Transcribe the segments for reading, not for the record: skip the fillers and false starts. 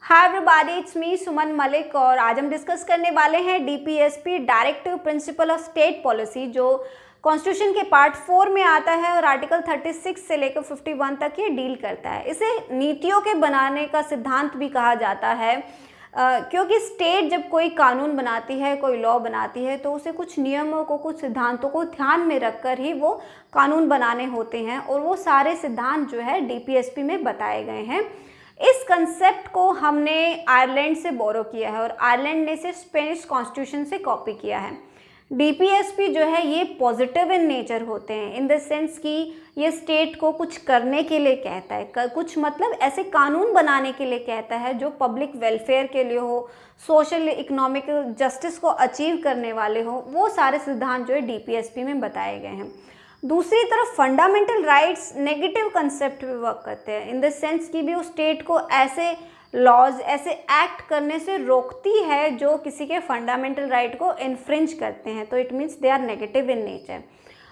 Hi everybody, it's me सुमन मलिक और आज हम डिस्कस करने वाले हैं DPSP directive principle of state policy, जो कॉन्स्टिट्यूशन के पार्ट 4 में आता है और आर्टिकल 36 से लेकर 51 तक ये डील करता है। इसे नीतियों के बनाने का सिद्धांत भी कहा जाता है, क्योंकि स्टेट जब कोई कानून बनाती है, कोई लॉ बनाती है, तो उसे कुछ नियमों को, कुछ सिद्धांतों को ध्यान में रखकर ही वो कानून बनाने होते हैं और वो सारे सिद्धांत जो है डीपीएसपी में बताए गए हैं। इस कंसेप्ट को हमने आयरलैंड से बोरो किया है और आयरलैंड ने इसे स्पेनिश कॉन्स्टिट्यूशन से कॉपी किया है। डीपीएसपी जो है ये पॉजिटिव इन नेचर होते हैं, इन द सेंस कि ये स्टेट को कुछ करने के लिए कहता है, कुछ मतलब ऐसे कानून बनाने के लिए कहता है जो पब्लिक वेलफेयर के लिए हो, सोशल इकोनॉमिक जस्टिस को अचीव करने वाले हो। वो सारे सिद्धांत जो है डीपीएसपी में बताए गए हैं। दूसरी तरफ फंडामेंटल राइट्स नेगेटिव कंसेप्ट पे वर्क करते हैं, इन द सेंस कि भी वो स्टेट को ऐसे लॉज, ऐसे एक्ट करने से रोकती है जो किसी के फंडामेंटल राइट को इन्फ्रिंज करते हैं, तो it means they are negative in nature.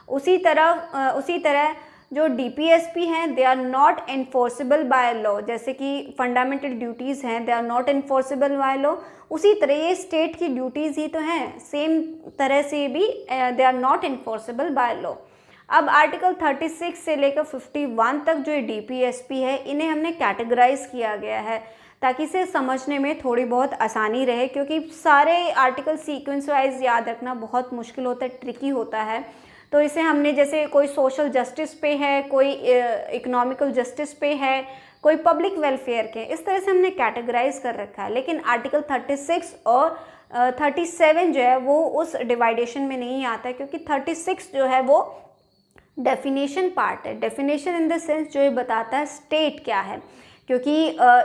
उसी तरह जो डीपीएसपी हैं they are not enforceable by law, जैसे कि फंडामेंटल ड्यूटीज़ हैं they are not enforceable by law, उसी तरह ये स्टेट की ड्यूटीज़ ही तो हैं, सेम तरह से भी they are not enforceable by law. अब आर्टिकल 36 से लेकर 51 तक जो डीपीएसपी है, इन्हें हमने कैटेगराइज किया गया है ताकि इसे समझने में थोड़ी बहुत आसानी रहे, क्योंकि सारे आर्टिकल सीक्वेंस वाइज याद रखना बहुत मुश्किल होता है, ट्रिकी होता है। तो इसे हमने जैसे कोई सोशल जस्टिस पे है, कोई इकोनॉमिकल जस्टिस पे है, कोई पब्लिक वेलफेयर के, इस तरह से हमने कैटेगराइज कर रखा है। लेकिन आर्टिकल 36 और 37 जो है वो उस डिवाइडेशन में नहीं आता है, क्योंकि 36 जो है वो डेफिनेशन पार्ट है। डेफिनेशन इन द सेंस जो ये बताता है स्टेट क्या है, क्योंकि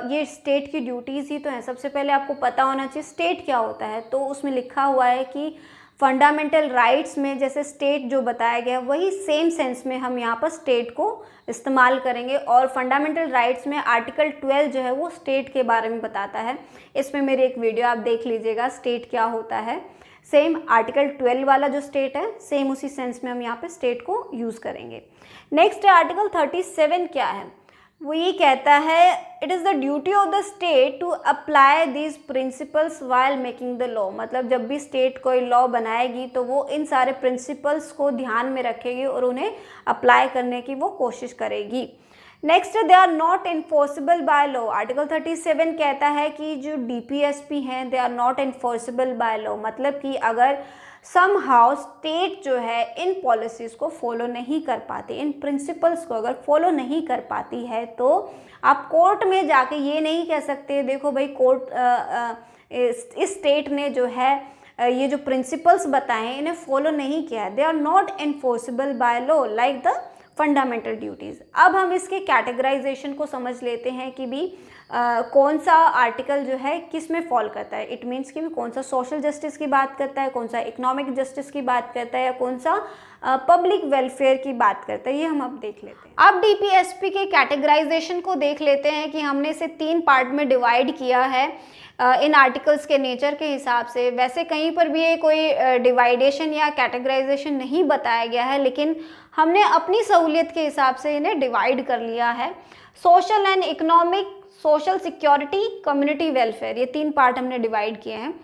ये स्टेट की ड्यूटीज़ ही तो हैं। सबसे पहले आपको पता होना चाहिए स्टेट क्या होता है, तो उसमें लिखा हुआ है कि फंडामेंटल राइट्स में जैसे स्टेट जो बताया गया वही सेम सेंस में हम यहाँ पर स्टेट को इस्तेमाल करेंगे। और फंडामेंटल राइट्स में आर्टिकल 12 जो है वो स्टेट के बारे में बताता है। इसमें मेरी एक वीडियो आप देख लीजिएगा, स्टेट क्या होता है। सेम आर्टिकल 12 वाला जो स्टेट है, सेम उसी सेंस में हम यहाँ पे स्टेट को यूज़ करेंगे। नेक्स्ट आर्टिकल 37 क्या है, वो ये कहता है it is the duty of the state to apply these principles while making the law. मतलब जब भी स्टेट कोई लॉ बनाएगी तो वो इन सारे प्रिंसिपल्स को ध्यान में रखेगी और उन्हें अप्लाई करने की वो कोशिश करेगी। Next, they are not enforceable by law. Article 37 कहता है कि जो डीपीएसपी हैं they are not enforceable by law, मतलब कि अगर समहाउ स्टेट जो है इन पॉलिसीज़ को फॉलो नहीं कर पाती, इन प्रिंसिपल्स को अगर फॉलो नहीं कर पाती है, तो आप कोर्ट में जाके ये नहीं कह सकते देखो भाई कोर्ट इस स्टेट ने जो है ये जो प्रिंसिपल्स बताए हैं इन्हें फॉलो नहीं किया है। They are not enforceable by law like the fundamental duties. अब हम इसके कैटेगराइजेशन को समझ लेते हैं कि भी कौन सा आर्टिकल जो है किस में फॉल करता है। इट मीन्स कि भी कौन सा सोशल जस्टिस की बात करता है, कौन सा इकोनॉमिक जस्टिस की बात करता है, या कौन सा पब्लिक वेलफेयर की बात करता है, ये हम अब देख लेते हैं। अब डीपीएसपी के कैटेगराइजेशन को देख लेते हैं कि हमने इसे 3 पार्ट में डिवाइड किया है इन आर्टिकल्स के नेचर के हिसाब से। वैसे कहीं पर भी ये कोई डिवाइडेशन या कैटेगराइजेशन नहीं बताया गया है, लेकिन हमने अपनी सहूलियत के हिसाब से इन्हें डिवाइड कर लिया है। Social and economic, social security, community welfare, ये 3 पार्ट हमने डिवाइड किए हैं।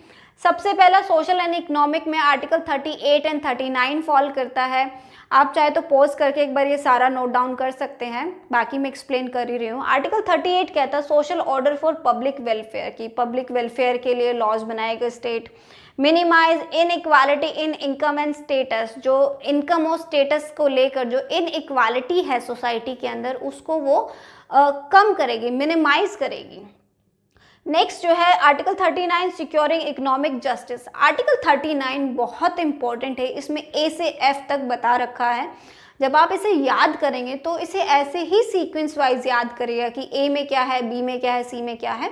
सबसे पहला सोशल एंड इकोनॉमिक में आर्टिकल 38 एंड 39 फॉल करता है। आप चाहे तो पॉज करके एक बार ये सारा नोट डाउन कर सकते हैं, बाकी मैं एक्सप्लेन कर ही रही हूँ। आर्टिकल 38 कहता है social order for public welfare, की पब्लिक वेलफेयर के लिए लॉज बनाएगा स्टेट। Minimize inequality in income and status, जो इनकम और स्टेटस को लेकर जो इनइक्वालिटी है सोसाइटी के अंदर उसको वो कम करेगी, मिनिमाइज करेगी। नेक्स्ट जो है article 39 securing economic justice. Article 39 बहुत इंपॉर्टेंट है, इसमें ए से एफ तक बता रखा है। जब आप इसे याद करेंगे तो इसे ऐसे ही सीक्वेंस वाइज याद करिएगा कि ए में क्या है, बी में क्या है, सी में क्या है,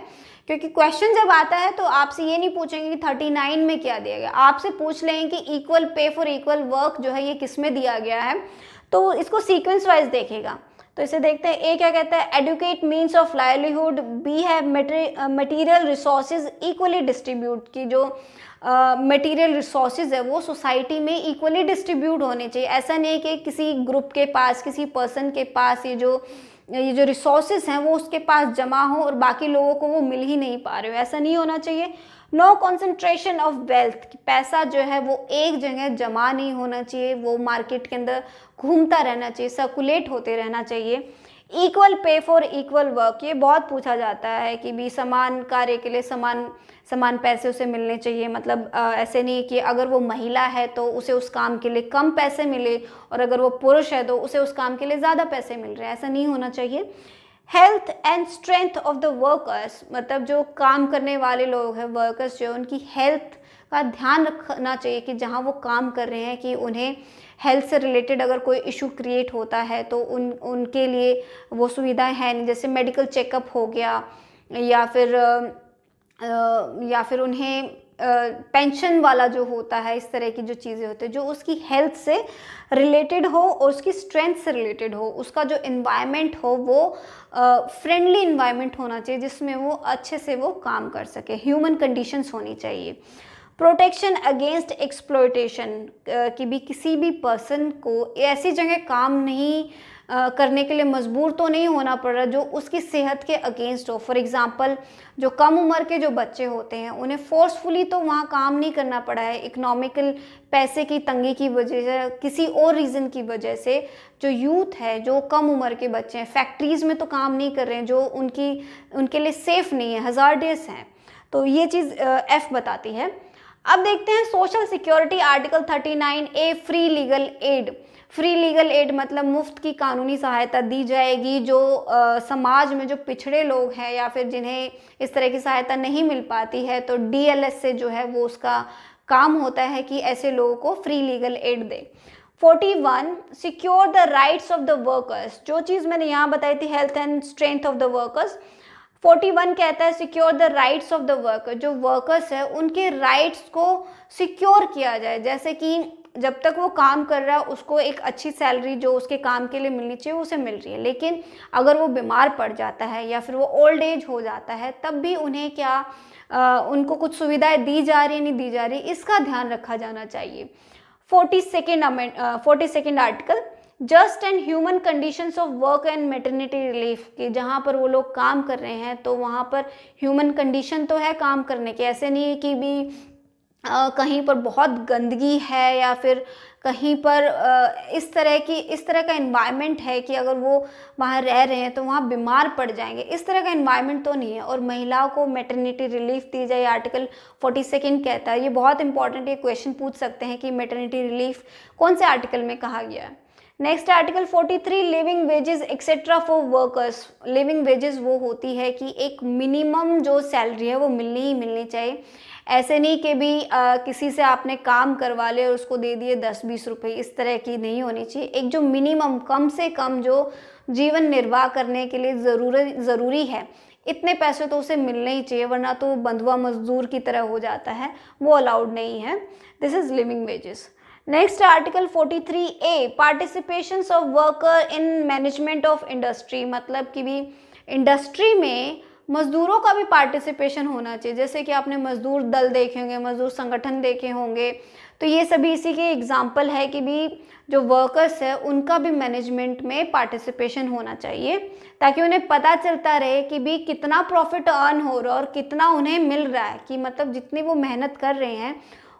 क्योंकि क्वेश्चन जब आता है तो आपसे ये नहीं पूछेंगे कि 39 में क्या दिया गया, आपसे पूछ लेंगे कि equal pay for equal work जो है ये किस में दिया गया है, तो इसको सीक्वेंस वाइज देखेगा। तो इसे देखते हैं। ए क्या कहता है, educate means of livelihood. B है मटेरियल रिसोर्सेज इक्वली डिस्ट्रीब्यूट, की जो मटेरियल रिसोर्सेज है वो सोसाइटी में इक्वली डिस्ट्रीब्यूट होने चाहिए। ऐसा नहीं है कि किसी ग्रुप के पास, किसी पर्सन के पास ये जो ये जो रिसोर्सेज हैं वो उसके पास जमा हो और बाकी लोगों को वो मिल ही नहीं पा रहे हो, ऐसा नहीं होना चाहिए। नो कॉन्सेंट्रेशन ऑफ वेल्थ, पैसा जो है वो एक जगह जमा नहीं होना चाहिए, वो मार्केट के अंदर घूमता रहना चाहिए, सर्कुलेट होते रहना चाहिए। Equal pay for equal work, ये बहुत पूछा जाता है कि भी समान कार्य के लिए समान समान पैसे उसे मिलने चाहिए। मतलब ऐसे नहीं कि अगर वो महिला है तो उसे उस काम के लिए कम पैसे मिले और अगर वो पुरुष है तो उसे उस काम के लिए ज़्यादा पैसे मिल रहे हैं, ऐसा नहीं होना चाहिए। Health and strength of the workers, मतलब जो काम करने वाले लोग हैं, वर्कर्स जो, उनकी हेल्थ का ध्यान रखना चाहिए कि जहाँ वो काम कर रहे हैं कि उन्हें हेल्थ से रिलेटेड अगर कोई इशू क्रिएट होता है तो उनके लिए वो सुविधाएं हैं नहीं, जैसे मेडिकल चेकअप हो गया या फिर उन्हें पेंशन वाला जो होता है, इस तरह की जो चीज़ें होती हैं जो उसकी हेल्थ से रिलेटेड हो और उसकी स्ट्रेंथ से रिलेटेड हो। उसका जो इन्वायरमेंट हो वो फ्रेंडली इन्वायरमेंट होना चाहिए जिसमें वो अच्छे से वो काम कर सके, ह्यूमन कंडीशंस होनी चाहिए। प्रोटेक्शन अगेंस्ट एक्सप्लॉयटेशन, कि भी किसी भी पर्सन को ऐसी जगह काम नहीं करने के लिए मजबूर तो नहीं होना पड़ रहा जो उसकी सेहत के अगेंस्ट हो। फॉर एग्जांपल जो कम उम्र के जो बच्चे होते हैं उन्हें फोर्सफुली तो वहाँ काम नहीं करना पड़ा है, इकोनॉमिकल पैसे की तंगी की वजह से, किसी और रीज़न की वजह से जो यूथ है, जो कम उम्र के बच्चे हैं, फैक्ट्रीज़ में तो काम नहीं कर रहे हैं जो उनके लिए सेफ़ नहीं है, हज़ार्डस हैं। तो ये चीज़ एफ बताती है। अब देखते हैं social security article 39A, free legal aid. Free legal aid मतलब मुफ्त की कानूनी सहायता दी जाएगी जो समाज में जो पिछड़े लोग हैं या फिर जिन्हें इस तरह की सहायता नहीं मिल पाती है, तो DLS से जो है वो उसका काम होता है कि ऐसे लोगों को free legal aid they. 41, secure the rights of the workers, जो चीज़ मैंने यहाँ बताई थी health and strength of the workers, 41 कहता है secure the rights of the worker, जो वर्कर्स है उनके राइट्स को सिक्योर किया जाए, जैसे कि जब तक वो काम कर रहा है उसको एक अच्छी सैलरी जो उसके काम के लिए मिलनी चाहिए उसे मिल रही है, लेकिन अगर वो बीमार पड़ जाता है या फिर वो ओल्ड एज हो जाता है तब भी उन्हें उनको कुछ सुविधाएं दी जा रही है नहीं दी जा रही, इसका ध्यान रखा जाना चाहिए। 42nd article, just and human conditions of work and maternity relief, कि जहाँ पर वो लोग काम कर रहे हैं तो वहाँ पर ह्यूमन कंडीशन तो है काम करने के, ऐसे नहीं है कि भी कहीं पर बहुत गंदगी है या फिर कहीं पर इस तरह का इन्वायरमेंट है कि अगर वो वहाँ रह रहे हैं तो वहाँ बीमार पड़ जाएंगे, इस तरह का इन्वायरमेंट तो नहीं है। और महिलाओं को मैटरनिटी रिलीफ दी जाए, आर्टिकल 42 कहता है। ये बहुत इंपॉर्टेंट, ये क्वेश्चन पूछ सकते हैं कि मैटरनिटी रिलीफ कौन से आर्टिकल में कहा गया है। Next article 43, living wages etcetera for workers. Living wages वो होती है कि एक मिनिमम जो सैलरी है वो मिलनी ही मिलनी चाहिए, ऐसे नहीं कि भी किसी से आपने काम करवा लिया और उसको दे दिए 10-20 रुपये, इस तरह की नहीं होनी चाहिए। एक जो मिनिमम कम से कम जो जीवन निर्वाह करने के लिए ज़रूरी है इतने पैसे तो उसे मिलने ही चाहिए, वरना तो बंधुआ मजदूर की तरह हो जाता है, वो अलाउड नहीं है। This is living wages. Next article 43A, participation of worker in management of industry, मतलब कि भी इंडस्ट्री में मजदूरों का भी पार्टिसिपेशन होना चाहिए। जैसे कि आपने मजदूर दल देखे होंगे, मजदूर संगठन देखे होंगे, तो ये सभी इसी के एग्जाम्पल है कि भी जो वर्कर्स है उनका भी मैनेजमेंट में पार्टिसिपेशन होना चाहिए, ताकि उन्हें पता चलता रहे कि भी कितना प्रॉफिट अर्न हो रहा है और कितना उन्हें मिल रहा है, कि मतलब जितनी वो मेहनत कर रहे हैं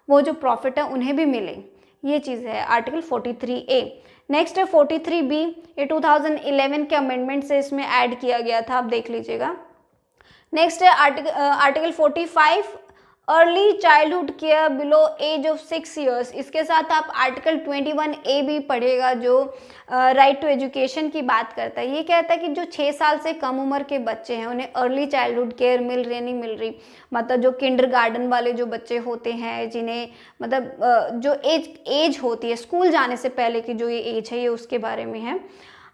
वो जो प्रॉफिट है उन्हें भी मिले। ये चीज़ है आर्टिकल 43A। नेक्स्ट है 43B, ये 2011 के अमेंडमेंट से इसमें ऐड किया गया था, आप देख लीजिएगा। नेक्स्ट है article 45, early childhood care below age of 6 years. इसके साथ आप आर्टिकल 21A भी पढ़ेगा जो राइट टू एजुकेशन की बात करता है। ये कहता है कि जो 6 साल से कम उम्र के बच्चे हैं उन्हें अर्ली चाइल्डहुड केयर मिल रही नहीं मिल रही, मतलब जो किंडरगार्टन वाले जो बच्चे होते हैं जिन्हें मतलब जो एज होती है स्कूल जाने से पहले की जो ये एज है, ये उसके बारे में है।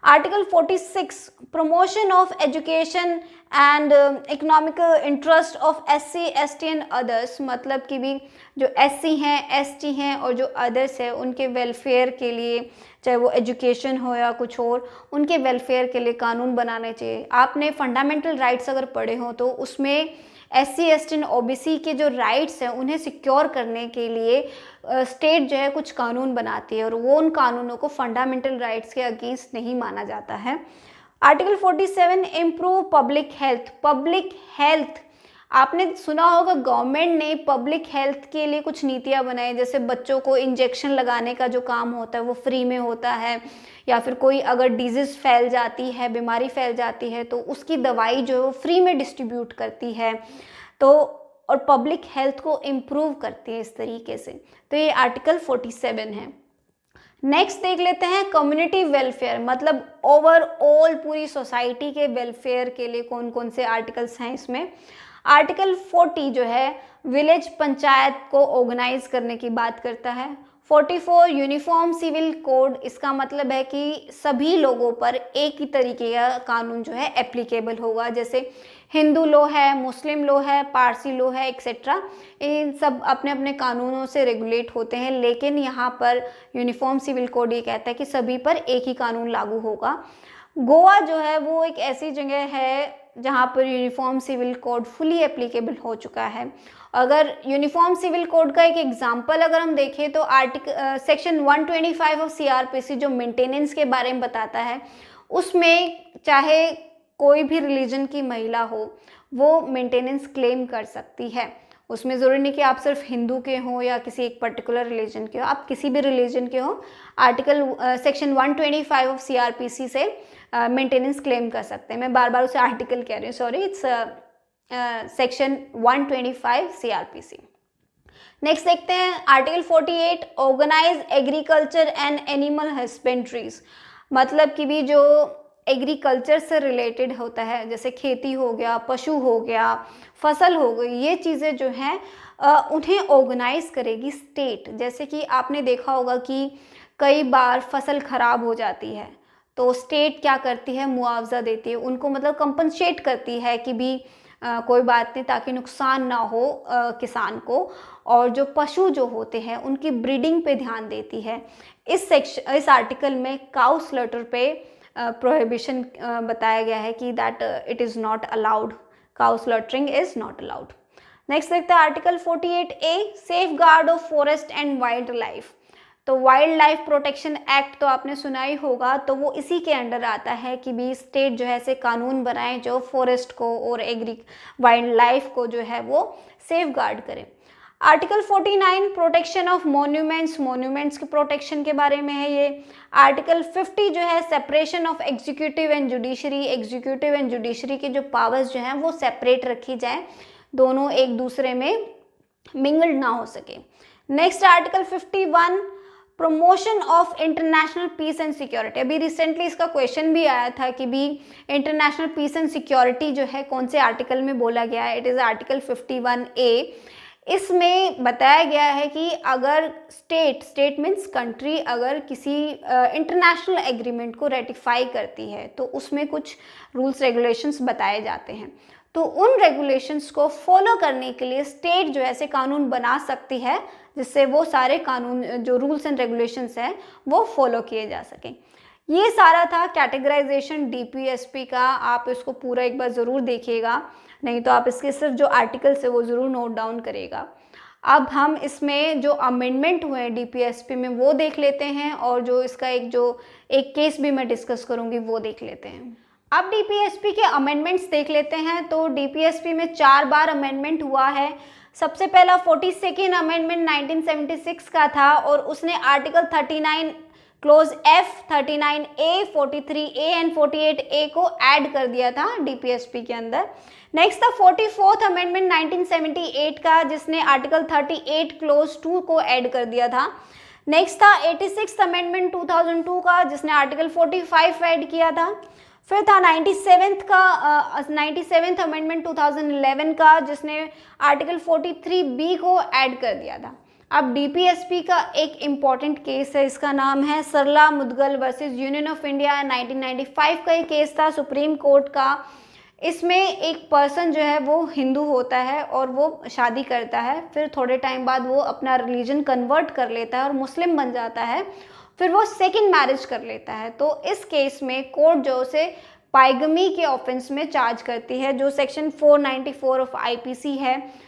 Article 46, promotion of education and economical interest of SC, ST and others, मतलब कि भी जो SC हैं, ST हैं और जो अदर्स है उनके वेलफेयर के लिए, चाहे वो एजुकेशन हो या कुछ और, उनके वेलफेयर के लिए कानून बनाने चाहिए। आपने फंडामेंटल राइट्स अगर पढ़े हो तो उसमें SC, ST एंड OBC के जो राइट्स हैं उन्हें सिक्योर करने के लिए स्टेट जो है कुछ कानून बनाती है और वो उन कानूनों को फंडामेंटल राइट्स के अगेंस्ट नहीं माना जाता है। Article 47 improve public health. Public health, आपने सुना होगा गवर्नमेंट ने पब्लिक हेल्थ के लिए कुछ नीतियां बनाई, जैसे बच्चों को इंजेक्शन लगाने का जो काम होता है वो फ्री में होता है, या फिर कोई अगर डिजीज़ फैल जाती है, बीमारी फैल जाती है तो उसकी दवाई जो है वो फ्री में डिस्ट्रीब्यूट करती है। तो और पब्लिक हेल्थ को इम्प्रूव करती है इस तरीके से। तो ये आर्टिकल 47 है। नेक्स्ट देख लेते हैं कम्युनिटी वेलफेयर, मतलब ओवरऑल पूरी सोसाइटी के वेलफेयर के लिए कौन कौन से आर्टिकल्स हैं इसमें। आर्टिकल 40 जो है विलेज पंचायत को ऑर्गेनाइज करने की बात करता है। 44 यूनिफॉर्म सिविल कोड, इसका मतलब है कि सभी लोगों पर एक ही तरीके का कानून जो है एप्लीकेबल होगा, जैसे हिंदू लॉ है, मुस्लिम लॉ है, पारसी लॉ है, एक्सेट्रा, इन सब अपने अपने कानूनों से रेगुलेट होते हैं, लेकिन यहाँ पर यूनिफॉर्म सिविल कोड ये कहता है कि सभी पर एक ही कानून लागू होगा। गोवा जो है वो एक ऐसी जगह है जहाँ पर uniform civil code fully applicable हो चुका है। अगर यूनिफॉर्म सिविल कोड का एक एग्जांपल अगर हम देखें तो सेक्शन 125 ऑफ सीआरपीसी जो मेंटेनेंस के बारे में बताता है, उसमें चाहे कोई भी रिलीजन की महिला हो वो मेंटेनेंस क्लेम कर सकती है। उसमें ज़रूरी नहीं कि आप सिर्फ हिंदू के हों या किसी एक पर्टिकुलर रिलीजन के हो, आप किसी भी रिलीजन के हो सेक्शन 125 ऑफ सीआरपीसी से मेंटेनेंस क्लेम कर सकते हैं। मैं बार बार उसे आर्टिकल कह रही हूँ, sorry, it's section 125 CrPC. Next देखते हैं article 48 organise agriculture and animal husbandries, मतलब कि भी जो एग्रीकल्चर से रिलेटेड होता है, जैसे खेती हो गया, पशु हो गया, फसल हो गई, ये चीज़ें जो हैं उन्हें ऑर्गेनाइज करेगी स्टेट। जैसे कि आपने देखा होगा कि कई बार फसल खराब हो जाती है तो स्टेट क्या करती है, मुआवजा देती है उनको, मतलब कंपनसेट करती है कि भी कोई बात नहीं, ताकि नुकसान ना हो किसान को। और जो पशु जो होते हैं उनकी ब्रीडिंग पे ध्यान देती है। इस आर्टिकल में काउ स्लॉटर पे प्रोहिबिशन बताया गया है कि that it is not allowed, cow slaughtering is not allowed. Next देखते हैं article 48A safe guard of forest and wild life. तो वाइल्ड लाइफ प्रोटेक्शन एक्ट तो आपने सुना ही होगा, तो वो इसी के अंडर आता है कि भी स्टेट जो है ऐसे कानून बनाए जो फॉरेस्ट को और वाइल्ड लाइफ को जो है वो सेफ गार्ड करें। Article 49 protection of monuments, monuments के प्रोटेक्शन के बारे में है ये। आर्टिकल 50 जो है separation of executive and judiciary, executive and judiciary के जो पावर्स जो हैं वो सेपरेट रखी जाए, दोनों एक दूसरे में मिंगल्ड ना हो सके। Next article 51 promotion of international peace and security. अभी रिसेंटली इसका क्वेश्चन भी आया था कि भी इंटरनेशनल पीस एंड सिक्योरिटी जो है कौन से आर्टिकल में बोला गया है। It is article 51A। इसमें बताया गया है कि अगर स्टेट मीन्स कंट्री अगर किसी इंटरनेशनल एग्रीमेंट को रेटिफाई करती है तो उसमें कुछ रूल्स रेगुलेशंस बताए जाते हैं, तो उन रेगुलेशंस को फॉलो करने के लिए स्टेट जो ऐसे कानून बना सकती है जिससे वो सारे कानून जो रूल्स एंड रेगुलेशंस हैं वो फॉलो किए जा सकें। ये सारा था कैटेगराइजेशन डीपीएसपी का, आप इसको पूरा एक बार ज़रूर देखिएगा, नहीं तो आप इसके सिर्फ जो आर्टिकल्स है वो ज़रूर नोट डाउन करेगा। अब हम इसमें जो अमेंडमेंट हुए हैं डीपीएसपी में वो देख लेते हैं, और जो इसका एक केस भी मैं डिस्कस करूँगी वो देख लेते हैं। अब डीपीएसपी के अमेंडमेंट्स देख लेते हैं। तो डीपीएसपी में 4 बार अमेंडमेंट हुआ है। सबसे पहला 42nd अमेंडमेंट 1976 का था, और उसने article 39 close F, 39A, 43A and 48A को ऐड कर दिया था डीपीएसपी के अंदर। नेक्स्ट था 44th अमेंडमेंट 1978 का, जिसने आर्टिकल 38 क्लोज 2 को ऐड कर दिया था। नेक्स्ट था 86th अमेंडमेंट 2002 का, जिसने आर्टिकल 45 ऐड किया था। फिर था 97th अमेंडमेंट 2011 का, जिसने आर्टिकल 43B को ऐड कर दिया था। अब डीपीएसपी का एक इम्पॉर्टेंट केस है, इसका नाम है Sarla Mudgal versus Union of India. 1995 का ये केस था सुप्रीम कोर्ट का। इसमें एक पर्सन जो है वो हिंदू होता है और वो शादी करता है, फिर थोड़े टाइम बाद वो अपना रिलीजन कन्वर्ट कर लेता है और मुस्लिम बन जाता है, फिर वो सेकंड मैरिज कर लेता है। तो इस केस में कोर्ट जो उसे पाइगमी के ऑफेंस में चार्ज करती है, जो सेक्शन 494 ऑफ आईपीसी है।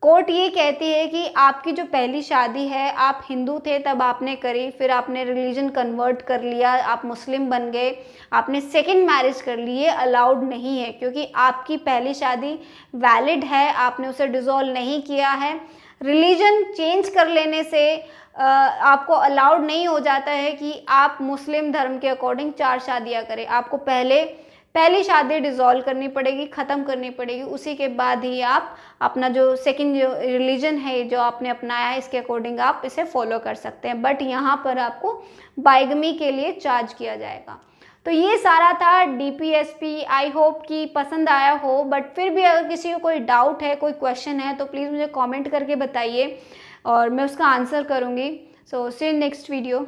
कोर्ट ये कहती है कि आपकी जो पहली शादी है, आप हिंदू थे तब आपने करी, फिर आपने रिलीजन कन्वर्ट कर लिया, आप मुस्लिम बन गए, आपने सेकंड मैरिज कर ली, ये अलाउड नहीं है क्योंकि आपकी पहली शादी वैलिड है, आपने उसे डिसॉल्व नहीं किया है। रिलीजन चेंज कर लेने से आपको अलाउड नहीं हो जाता है कि आप मुस्लिम धर्म के अकॉर्डिंग 4 शादियाँ करें। आपको पहली शादी डिसॉल्व करनी पड़ेगी, ख़त्म करनी पड़ेगी, उसी के बाद ही आप अपना जो सेकंड जो रिलीजन है जो आपने अपनाया है इसके अकॉर्डिंग आप इसे फॉलो कर सकते हैं। बट यहाँ पर आपको बाइगमी के लिए चार्ज किया जाएगा। तो ये सारा था डीपीएसपी। आई होप कि पसंद आया हो, बट फिर भी अगर किसी को कोई डाउट है, कोई क्वेश्चन है तो प्लीज़ मुझे कमेंट करके बताइए और मैं उसका आंसर करूँगी। सो सी यू नेक्स्ट वीडियो।